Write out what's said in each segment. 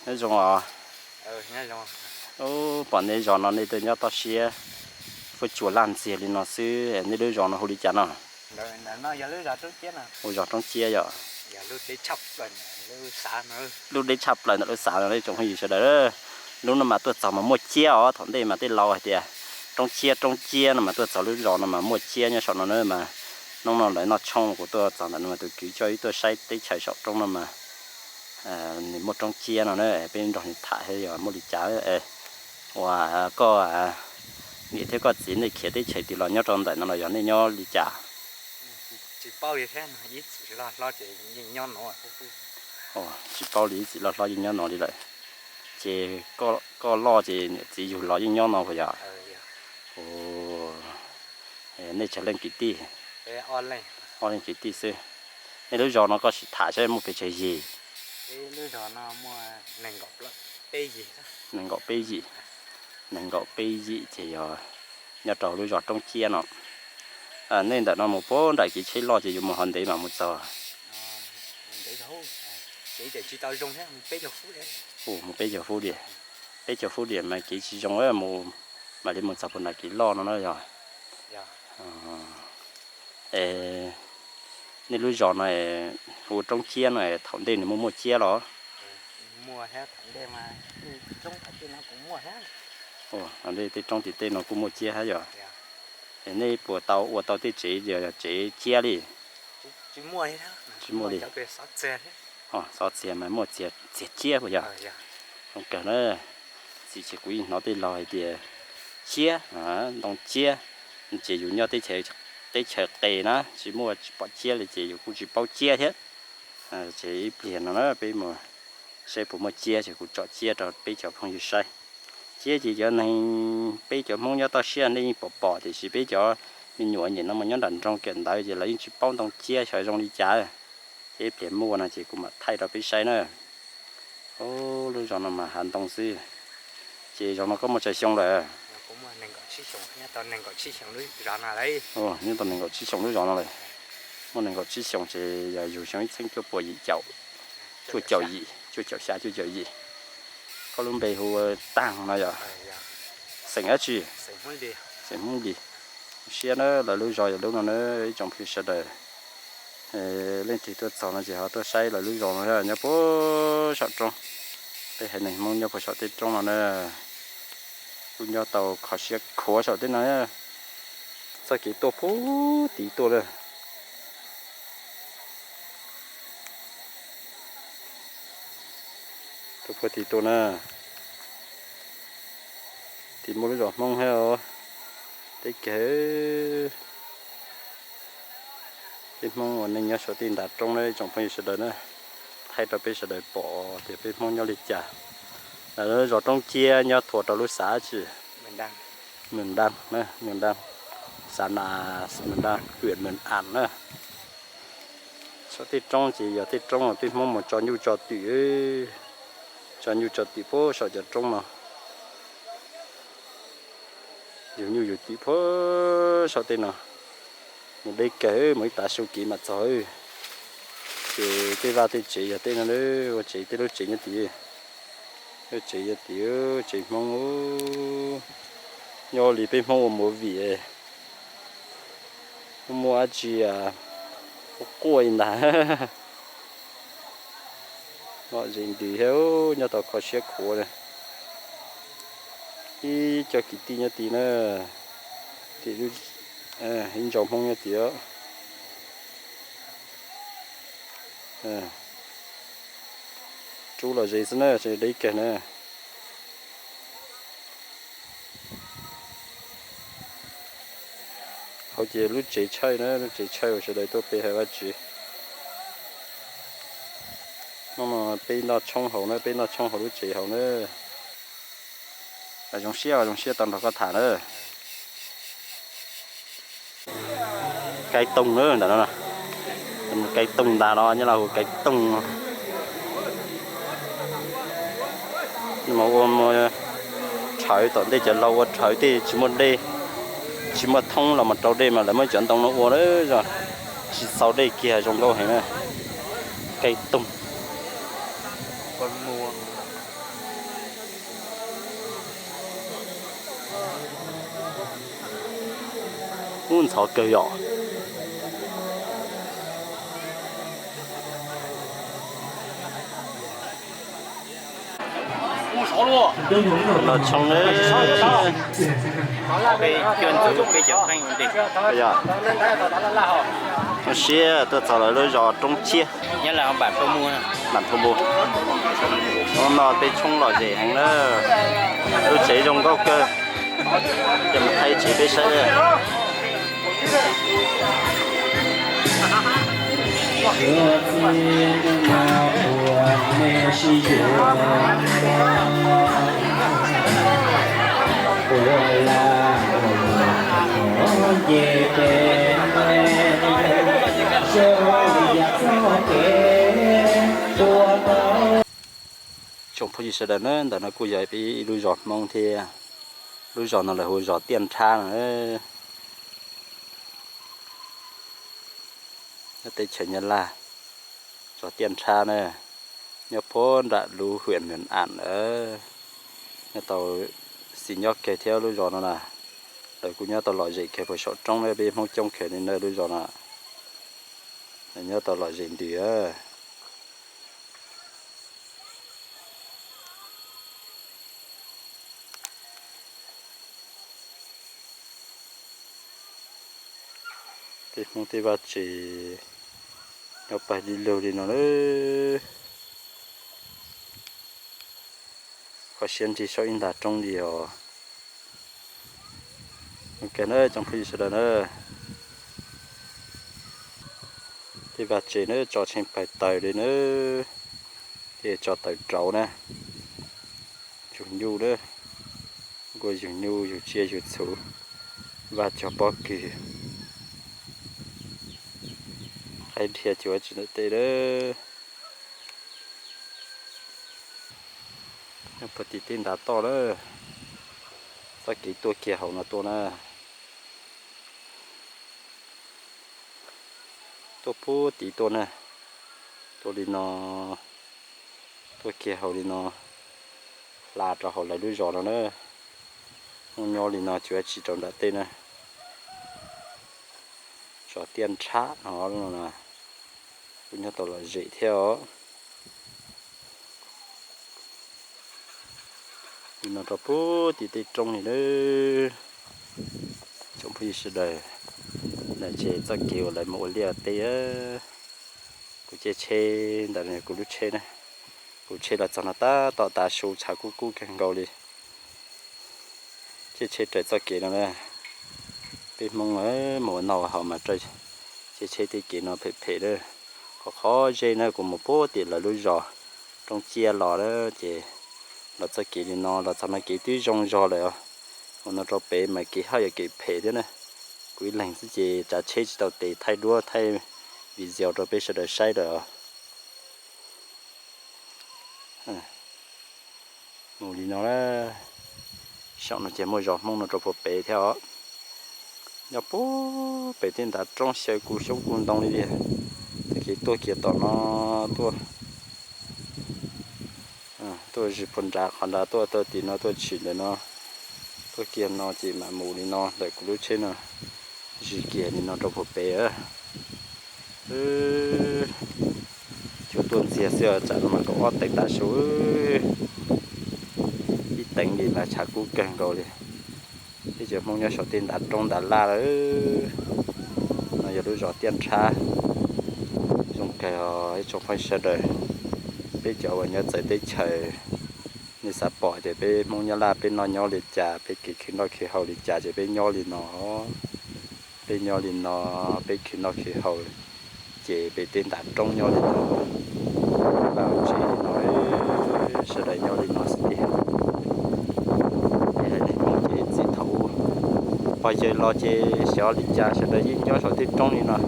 Nó dùng à? Nhá rồi. Ô, bọn này giòn nó này từ nhau tao xia, phải chua lan xia lên nó xứ, này đứa giòn nó hồi đi chán à? Rồi nó giờ lưới ra trước chết nè. Ôi giòn trong chia vậy. Giờ lưới để chọc rồi, lưới xả nữa. Lúc đấy chập lại nó xả nó trồng hay gì đó. Lúc nó mà tôi chọn mà mua chia ở thằng đây mà tôi lau hay tiệt. Trong chia nó mà tôi chọn lúc giòn nó mà mua chia nha, sợ nó nữa mà nó lại nó trong của tôi chọn nó mà tôi cứu cho tôi sai tới chạy sọt trong nó mà một trong chia nó nữa bên trong thải hay rồi một lít cháo và có nghĩ thế có gì này kia tới chạy thì lo nhớ trong tại nó là giống như nhau lít cháo. Chỉ bao nhiêu thế mà ít chỉ lo chỉ nhon nó. Chỉ bao lý chỉ lo gì nhau nó đi lại. Chỉ có lo chỉ dùng lo gì nhau nó phải giờ. Ồ, này trở lên kỹ tí. On lên kỹ tí xí. Này lúc giờ nó có thả cho em một cái chơi gì. Lúc đó nó mua nền gọt lắm, bê gì đó. Nền gọt bê gì thì nhà trò lúc giờ trong chia nó. Nên là nó một bố đại kỹ chế lo chỉ dùng một hòn đấy mà một giờ. Để đâu, chỉ tao dùng thế, bê cho phú đấy. Một bê giờ phú đi. Bê giờ phú đi mà kỹ chỉ dùng ấy một mà đi một giờ phần là kỹ lo nó rồi. Nên lúc giờ này hồ trong chia này thằng đây nó mua chia đó. Mua hết thằng đây mà trong thằng đây nó cũng mua hết. Thằng đây thì trong thì tên nó cũng mua chia hết rồi. Nên của tàu thì chỉ chia đi. Chỉ mua hết á. Chỉ mua đi. Sáu chia mà mua chia bây giờ. Không cần nữa. Chỉ quý nó đi lòi thì chia, đồng chia, chỉ dùng nhau tới chợ tề nó, chỉ mua bỏ chia là chỉ cũng chỉ bao chia hết, chỉ liền nó bây mà sẽ phụ một chia chỉ cũng chọn chia rồi bây giờ không được sai, chia chỉ cho nên bây giờ muốn nhau tao chia nên bỏ thì chỉ bây giờ mình nhồi nhìn nó mà nhớ đàn trong kiện đại thì lấy chỉ bao đồng chia rồi trong đi trả, chỉ liền mua là chỉ cũng mà thay rồi bây sai nữa, lúc giờ nó mà hành động gì, chỉ cho nó có một trái xong rồi. Nền gọt chi sống, toàn nền gọt chi sống đấy, rõ nào đấy. Nhưng toàn nền gọt chi sống đấy rõ nào đấy. Một nền gọt chi sống thì dù sống sinh cho bò gì chậu, chui chậu gì, có luôn bề hồ tăng này rồi, sành á chi, sành muốn đi, xe nó là lối rồi lúc nào nó trong phía sau đời, lên thì tôi chọn là chỉ họ tôi say là lối rồi nó nhớ bố sợ trong, đây hình này mong nhớ bố sợ tết trong là nó cũng nhớ tàu khó xe khó sợ tết này, sao cái tổ phố tí tổ rồi. Tôi thì tôi nè thì mua rồi mong heo để cái mong anh nhớ số tiền đặt trong đây trong phần sự đời nữa thay cho bây giờ đời bỏ thì bây mong nhau lịch trả là rồi trong chia nhau thuộc đầu lúc xã chứ mình đang xã là mình đang huyện mình ăn nữa số tiền trong chỉ giờ tiền trong là bây mong một cho nhu cho tỷ cho nhiều cho tí phố sợ cho trong mà nhiều tí phố sợ tên nào một đây kể mấy ta số kỹ mà thôi thì cái vào thì chỉ là tên là nữa chỉ tới lúc chỉ như chỉ mong nhau lì bên mong một vị mua gì coi nè mọi gì thì héo nhà tao có xe khổ này đi cho kỳ tí nhá tí nữa thì lúc hình dòng không nhá tí đó chú là gì nữa sẽ đấy kìa nè hậu giờ lúc chạy chơi nữa lúc chạy chơi rồi sẽ đấy tôi bị hay bắt chị mà bên nó trong hậu lúc chỉ hậu nữa là trong xe toàn là có thả nữa cây tung nữa đó nè cây tung đà đó như là cây tung nhưng mà ôm trời tận đây chờ lâu trời thì chỉ một thông là một trâu đây mà lại mới chuyển tông nó uo đấy rồi chỉ sau đây kia trong đâu hay nè cây tung muốn thọ cơ dọ nó trong đấy cái chuyên dụng cái chỗ anh ổn định bây giờ nó xe tôi thọ lại lối dọ trong chia nhất là bản thu mua bản thu mua nó bị冲lò gì hàng đó tôi chỉ trong góc cơ giờ mình thấy chỉ biết sẽ trong phố sẽ đến đó nó cũng vậy bị đuôi giọt mong thì đuôi giọt nó là hồi giọt tiền tra nữa nó tới chợ nhân là giọt tiền tra này nhớ phố đã lú huyện miền An nữa nhớ tàu xin nhớ kể theo đuôi giọt nó là rồi cũng nhớ tàu loại gì kể phải sọt trong này bị mong trong kể nên nơi đuôi giọt là nhớ tàu loại gì đi á thì không thể bắt chỉ nhập bài đi lâu đi nó nữa có xem chỉ số in đạt trong điều cái nữa trong khi sẽ nữa thì bắt chỉ nữa cho trên bài tài đi nữa thì cho tài trâu nè dùng nhu nữa rồi dùng nhu dùng chia dùng số và cho bó kỳ hay thiệt chúa chỉ nói thế đó nhưng mà tí tin đã to đó sao cái tua kia hậu nó to nè tua pu tí to nè tua đi nó tua kia hậu đi nó là cho hậu lại đuôi giò nó nữa không nhỏ đi nó chúa chỉ trồng đã tên nè cho tiền trả nó là cũng như tàu là dễ theo nó cho bố thì tây trong này nữa trong phía sau đây là chế cho kiểu lại một lia tây á của chế đợt này của lúc chế này của chế là cho nó ta tạo ta số trả cú càng gầu đi chế trời cho kiểu này bên mong ấy một nào họ mà chơi chế thì kiểu nó phê đó có khó dây này của một bố thì là lối giò trong chia lò đó chị là cho kiểu nó là cho nó kiểu tí trong giò này nó cho bé mà kiểu hay kiểu phê thế này quý lành chứ chị trả chế chỉ đầu để thay đua thay vì dẻo rồi bé sẽ được sai rồi mù đi nó là sợ nó chỉ mua giọt mong nó cho bé theo nhà bố bé tên đã trong xe cũ sống cuốn đông đi thì tôi kia tao nó tôi chỉ phân ra còn là tôi thì nó tôi chỉ để nó tôi kia nó chỉ mà mù đi nó để cũng trên nó chỉ kia thì nó trong hộp bé á chỗ tuần xe chả mà có tách đa số đi tỉnh đi là chả cú càng rồi đi bây giờ mong nhớ số tiền đặt trong đã la đó nó giờ đôi gió tiền xa dùng cái trong phải xe đời bây giờ vẫn nhớ tới tới trời như sắp bỏ thì bây mong nhớ là bên nó nhỏ liệt trả bây khi nó khi hậu liệt trả thì bên nhỏ liệt nó bên nhỏ liệt nó bên khi nó khi hậu chỉ bên tiền đặt trong nhỏ liệt nó bảo chỉ nói sẽ đẩy nhỏ liệt nó đi bây giờ lo chế xóa lịch trả sẽ đợi những nhỏ số tiền trong này nè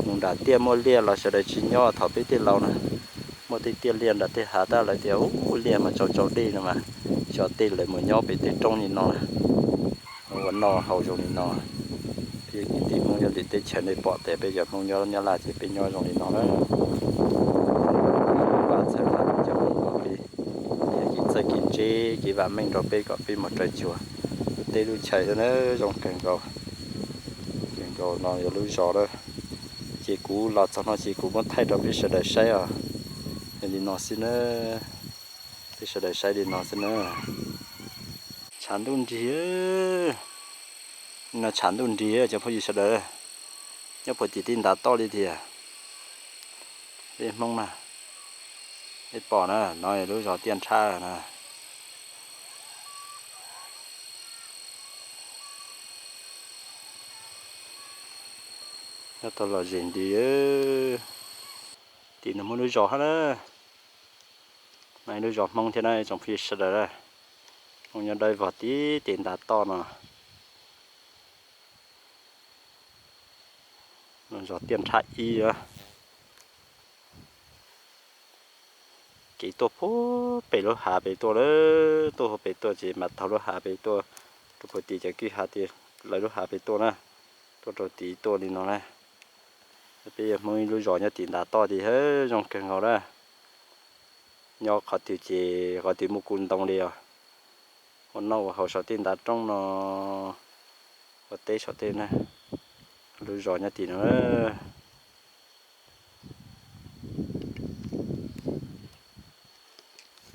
mình đã tiêm mua liền là sẽ đợi chỉ nhỏ thảo biết tiền lâu nè mua tiền liền đã tiền hạ ta lại tiền liền mà cho đi nè mà cho tiền lại một nhỏ bị tiền trong này nè vẫn nọ hậu trong này nè thì tìm mua cho tiền钱này bỏ để bây giờ mua nhỏ nhỏ là chỉ bên nhỏ trong này nè đó và sẽ làm cho mình có đi thì sẽ kiến chế cái và mình rồi bây có bên một trời chùa tê đuôi chạy cho nó trong càng cầu rồi nó giờ lúa giò đó chỉ cú lọt cho nó chỉ cú muốn thay đổi cái sự đời say à thì nó xin nữa cái sự đời say thì nó xin nữa chán đun gì á nó chán đun gì á cho phải gì sự đời nhớ phải chỉ tin đã to đi thì à đi mong mà đi bỏ nữa nói lúa giò tiền xa nè nó tôi là gì đi á thì nó muốn lúa giò hết á này lúa giò mong thế này trong phía sự đời đây ông nhớ đây vào tí tiền đã to nè nó giò tiền xa y á cái tổ phố bể lúa hạ bể tổ đó tổ bể tổ chỉ mà thầu lúa hạ bể tổ tổ phải tí cho cái hạ tí lấy lúa hạ bể tổ nè tổ tổ tí tổ đi nó nè bây giờ mới lúa giò nhá tiền đã to thì hết trong cái ngõ đó nhau họ tiêu chỉ họ tiêu một cún đồng đi à còn nào họ sợ tiền đã trong nó họ tê sợ tiền nè lúa giò nhá tiền nữa